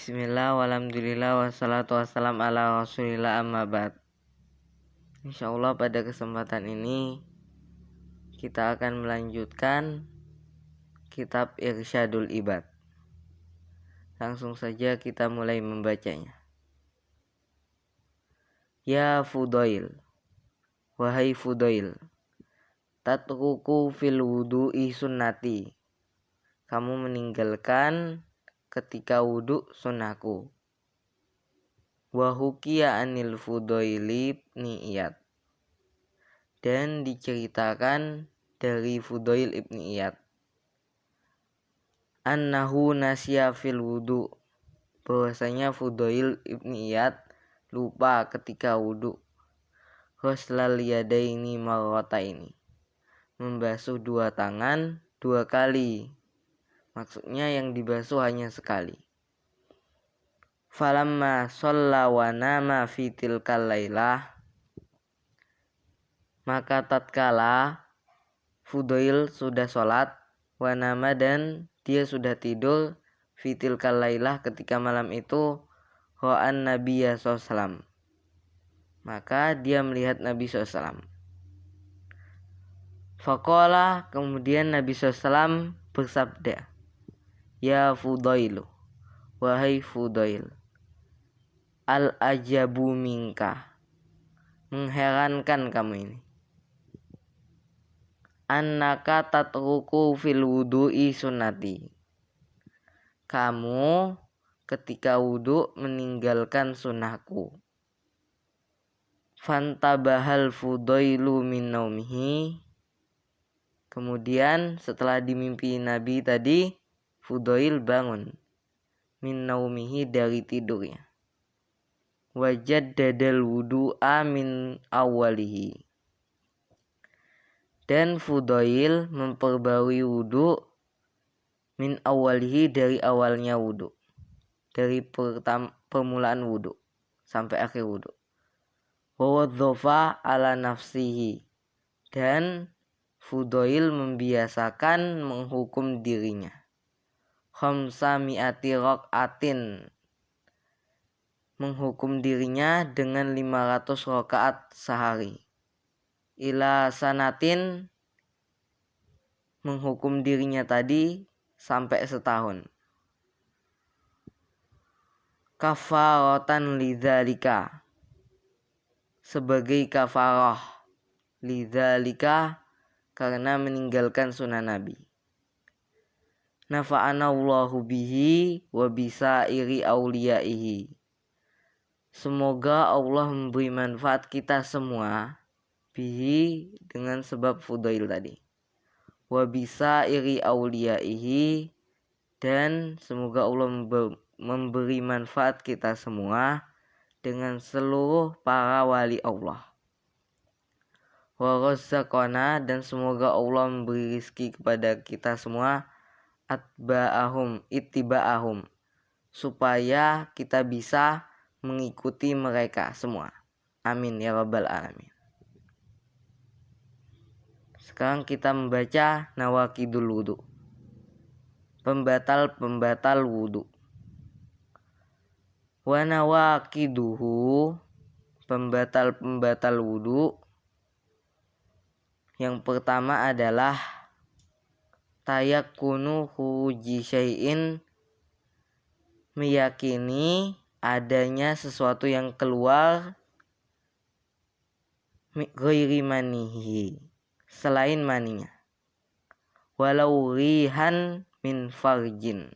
Bismillah, walhamdulillah, wassalatu wassalam ala rasulillah, amma ba'd. Insyaallah pada kesempatan ini kita akan melanjutkan kitab Irsyadul Ibad. Langsung saja kita mulai membacanya. Ya Fudail, wahai Fudail, tatruku fil wudu'i sunnati, kamu meninggalkan ketika wudhu sunnahku. Wa hukiya anil Fudaili ibni Iyad, dan diceritakan dari Fudail ibni Iyad, annahu nasya fil wudhu, bahwasanya Fudail ibni Iyad lupa ketika wudhu, ghuslal yadaini marrataini, membasuh dua tangan dua kali, maksudnya yang dibasuh hanya sekali. Falamma shalla wa nama fi tilkal lailah, maka tatkala Fudail sudah sholat, wa nama, dan dia sudah tidur, fi tilkal lailah, ketika malam itu, ra'an nabiyya sallallahu, maka dia melihat Nabi SAW. Faqala, kemudian Nabi SAW bersabda, ya Fudailu, wahai Fudail, al-ajabu minka, mengherankan kamu ini, annaka tatruku fil wudu'i sunnati, kamu ketika wudhu meninggalkan sunnahku. Fantabahal Fudailu min naumihi, kemudian setelah dimimpi Nabi tadi, Fudail bangun min naumihi, dari tidurnya. Wajaddadal wudu'a min awalihi, dan Fudail memperbarui wudhu min awalihi, dari awalnya wudhu, dari permulaan wudhu sampai akhir wudhu. Wawadzofa ala nafsihi, dan Fudail membiasakan menghukum dirinya. Khamsa mi'ati raq'atin, menghukum dirinya dengan 500 rakaat sehari. Ila sanatin, menghukum dirinya tadi sampai setahun. Kafaratan lidzalika, sebagai kafarah, lidzalika, karena meninggalkan sunnah Nabi. Nafa'ana Allahu bihi wa bisairi auliyaihi, semoga Allah memberi manfaat kita semua, bihi, dengan sebab Fudail tadi, wa bisairi auliyaihi, dan semoga Allah memberi manfaat kita semua dengan seluruh para wali Allah. Wa razzaqana, dan semoga Allah memberi rizki kepada kita semua, ittiba'ahum, supaya kita bisa mengikuti mereka semua. Amin ya rabbal alamin. Sekarang kita membaca nawaqidul wudu, pembatal wudu. Wa nawaqiduhu, pembatal wudu, yang pertama adalah tayakkunu khuruji syai'in, meyakini adanya sesuatu yang keluar, ghairi manihi, selain maninya, walau rihan min farjin,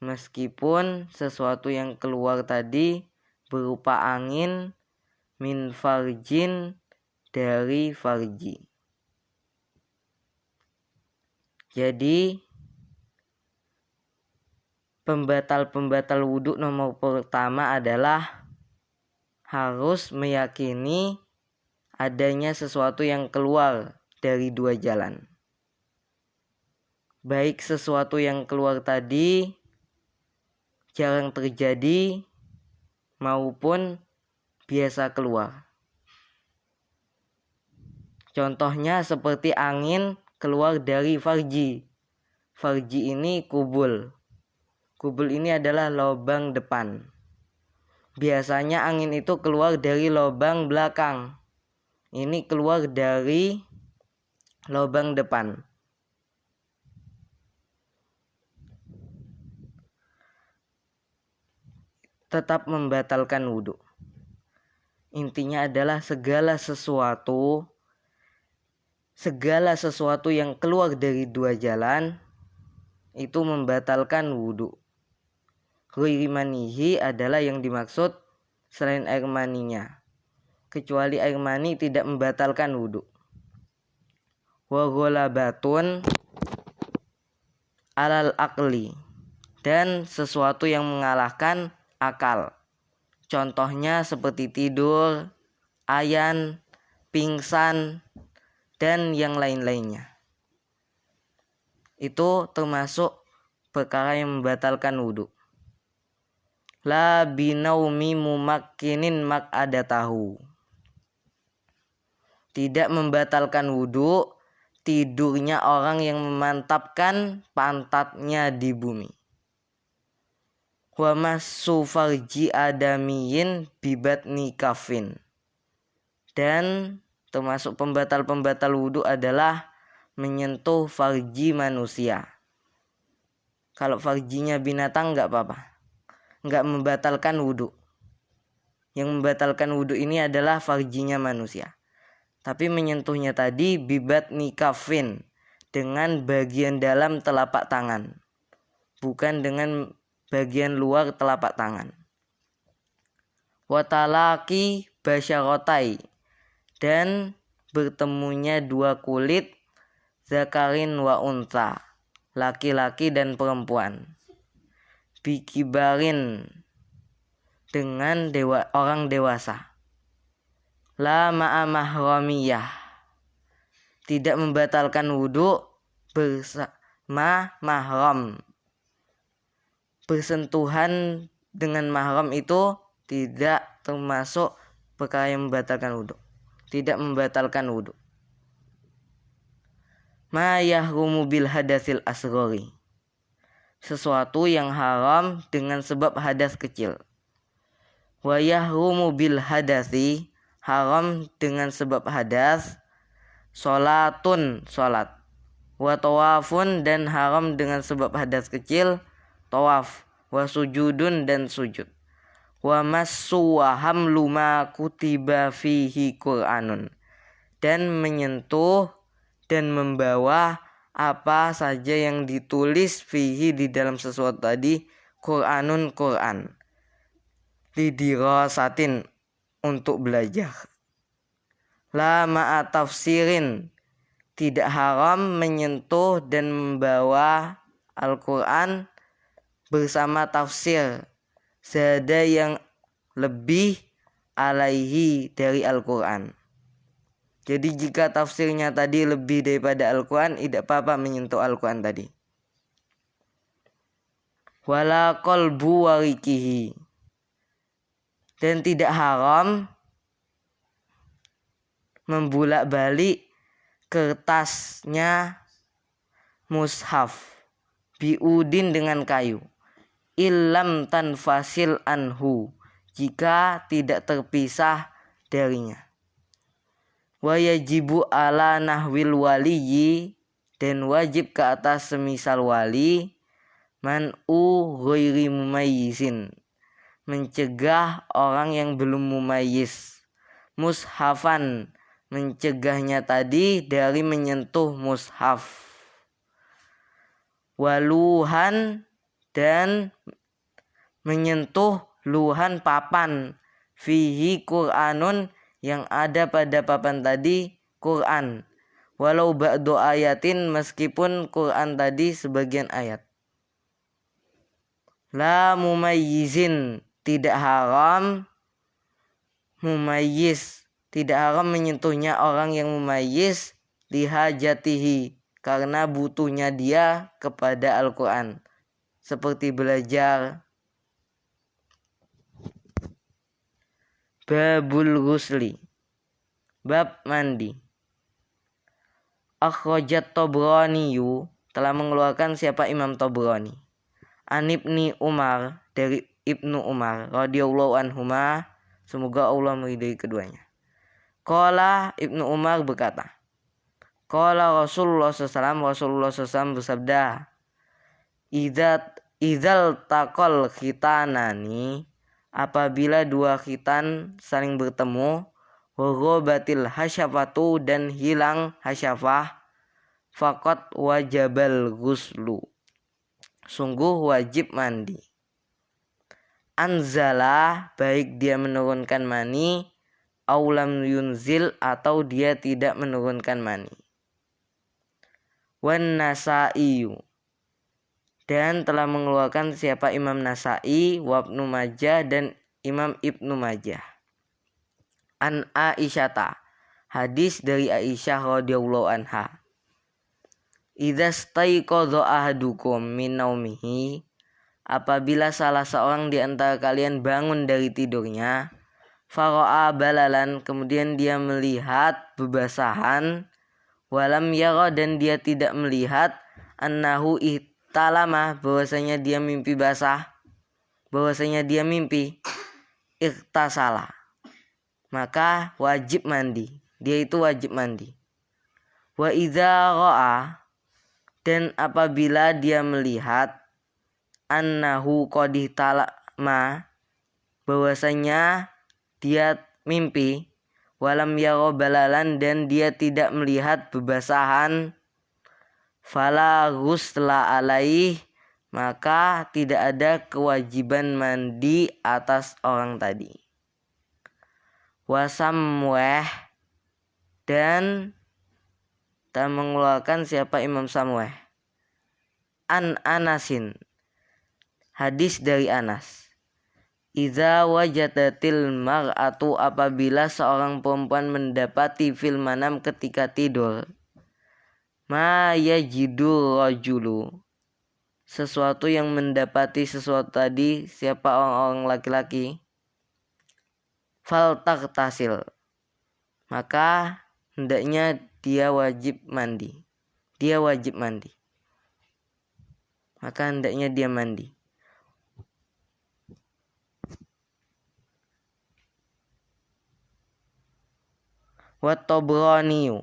meskipun sesuatu yang keluar tadi berupa angin, min farjin, dari farji. Jadi pembatal wudhu nomor pertama adalah harus meyakini adanya sesuatu yang keluar dari dua jalan. Baik sesuatu yang keluar tadi jarang terjadi maupun biasa keluar. Contohnya seperti angin keluar dari farji. Farji ini kubul. Kubul ini adalah lubang depan. Biasanya angin itu keluar dari lubang belakang. Ini keluar dari lubang depan. Tetap membatalkan wudhu. Intinya adalah segala sesuatu yang keluar dari dua jalan itu membatalkan wudhu. Ghairi manihi adalah yang dimaksud selain air maninya. Kecuali air mani tidak membatalkan wudhu. Wa ghalabatun alal akli, dan sesuatu yang mengalahkan akal. Contohnya seperti tidur, ayan, pingsan, dan yang lain-lainnya. Itu termasuk perkara yang membatalkan wudhu. La binaumi mumakkinin mak'adatahu. Tidak membatalkan wudhu tidurnya orang yang memantapkan pantatnya di bumi. Wa massu farji adamiyin bibatni kafin. Dan termasuk pembatal-pembatal wudhu adalah menyentuh farji manusia. Kalau farjinya binatang enggak apa-apa. Enggak membatalkan wudhu. Yang membatalkan wudhu ini adalah farjinya manusia. Tapi menyentuhnya tadi bibatni kafin, dengan bagian dalam telapak tangan. Bukan dengan bagian luar telapak tangan. Watalaki basyarotai, dan bertemunya dua kulit zakarin wa unta, laki-laki dan perempuan. Bikibarin, dengan orang dewasa. La ma'amahramiyah, tidak membatalkan wudhu bersama mahram. Bersentuhan dengan mahram itu tidak termasuk perkara yang membatalkan wudhu. Tidak membatalkan wudhu. Ma yahrumu bil hadasil asghari, sesuatu yang haram dengan sebab hadas kecil. Wa yahrumu bil hadasi, haram dengan sebab hadas. Sholatun, sholat. Wa tawafun, dan haram dengan sebab hadas kecil, tawaf. Wa sujudun, dan sujud. Wa massu wa hamlu ma kutiba fihi Qur'anun, dan menyentuh dan membawa apa saja yang ditulis fihi di dalam sesuatu tadi, Qur'anun, Qur'an. Lidirasatin, untuk belajar. La ma'a tafsirin, tidak haram menyentuh dan membawa Al-Quran bersama tafsir. Zada yang lebih alaihi dari Al-Quran. Jadi jika tafsirnya tadi lebih daripada Al-Quran, tidak apa-apa menyentuh Al-Quran tadi. Wala qalbu warikihi, dan tidak haram membulak-balik kertasnya mushaf biudin dengan kayu. Illam tanfasil anhu, jika tidak terpisah darinya. Wa yajibu ala nahwil waliyi, dan wajib ke atas semisal wali, man'u ghairi mumayyizin, mencegah orang yang belum mumayyiz. Mushafan, mencegahnya tadi dari menyentuh mushaf. Waluhan, dan menyentuh luhan papan. Fihi Qur'anun, yang ada pada papan tadi Qur'an. Walau ba'du ayatin, meskipun Qur'an tadi sebagian ayat. La mumayyizin, tidak haram mumayyiz, tidak haram menyentuhnya orang yang mumayyiz lihajatihi, karena butuhnya dia kepada Al-Quran, seperti belajar. Babul ghusli, bab mandi. Akhrajat Tabraniyu, telah mengeluarkan siapa Imam Tabrani. An Ibni Umar, dari Ibnu Umar radhiyallahu anhuma, semoga Allah meridai keduanya. Qala Ibnu Umar berkata, qala Rasulullah SAW bersabda, Idzal taqal khitanani, apabila dua khitan saling bertemu, waghabatil hasyafatu, dan hilang hasyafah, faqad wajabal ghuslu, sungguh wajib mandi. Anzala, baik dia menurunkan mani, aulam yunzil, atau dia tidak menurunkan mani. Wan Nasa'iyu, dan telah mengeluarkan siapa Imam Nasa'i, wa Ibnu Majah, dan Imam Ibnu Majah. An Aisyata, hadis dari Aisyah radhiyallahu anha. Idza staiqadha ahadukum min naumihi, apabila salah seorang di antara kalian bangun dari tidurnya, fara'a balalan, kemudian dia melihat bebasahan, walam yara, dan dia tidak melihat, annahu ihtalama, bahwasanya dia mimpi basah, bahwasanya dia mimpi, ikhtasala, maka wajib mandi, dia itu wajib mandi. Wa idza ra'a, dan apabila dia melihat, annahu qad ihtalama, bahwasanya dia mimpi, walam yara balalan, dan dia tidak melihat bebasahan, fala ghusla alaih, maka tidak ada kewajiban mandi atas orang tadi. Wasamweh, dan tak mengeluarkan siapa Imam Samweh. An Anasin, hadis dari Anas. Idza wajadatil mar'atu, apabila seorang perempuan mendapati fil manam ketika tidur, ma yajidu rajulu, sesuatu yang mendapati sesuatu tadi, siapa orang-orang laki-laki, fal taghtasil, maka hendaknya dia wajib mandi. Dia wajib mandi. Maka hendaknya dia mandi. Wa Tabrani,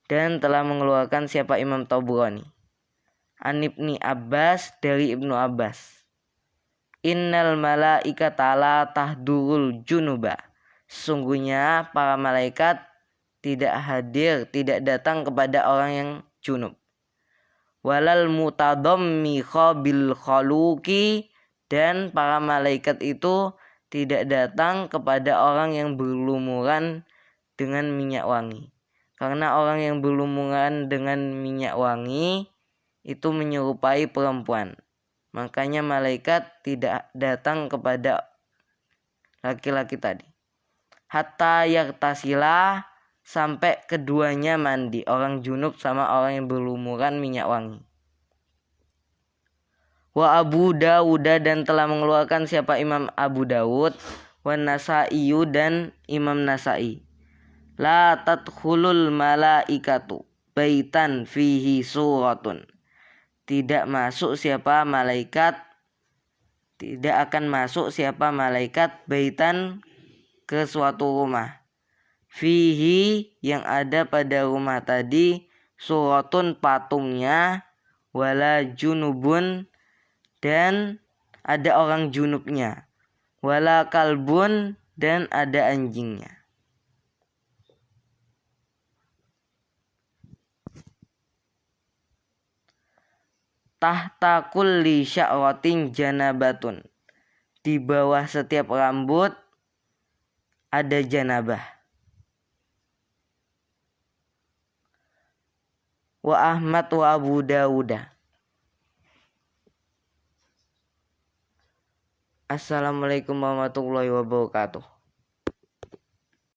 dan telah mengeluarkan siapa Imam Tabrani. An Ibni Abbas, dari Ibnu Abbas. Innal malaikata la tahdurul junuba, sesungguhnya para malaikat tidak hadir, tidak datang kepada orang yang junub. Walal mutadammiqa bil khaluqi, dan para malaikat itu tidak datang kepada orang yang berlumuran dengan minyak wangi. Karena orang yang berlumuran dengan minyak wangi itu menyerupai perempuan. Makanya malaikat tidak datang kepada laki-laki tadi. Hatta yaktasila, sampai keduanya mandi, orang junub sama orang yang berlumuran minyak wangi. Wa Abu Dawud, dan telah mengeluarkan siapa Imam Abu Dawud, wa Nasa'i, dan Imam Nasa'i. La tadkhulul malaikatu baitan fihi suratun, tidak masuk siapa malaikat, tidak akan masuk siapa malaikat baitan, ke suatu rumah, fihi, yang ada pada rumah tadi, suratun, patungnya, wala junubun, dan ada orang junubnya, wala kalbun, dan ada anjingnya. Tahta kulli sya'ratin janabatun, di bawah setiap rambut ada janabah. Wa Ahmad wa Abu Dawud. Assalamualaikum warahmatullahi wabarakatuh.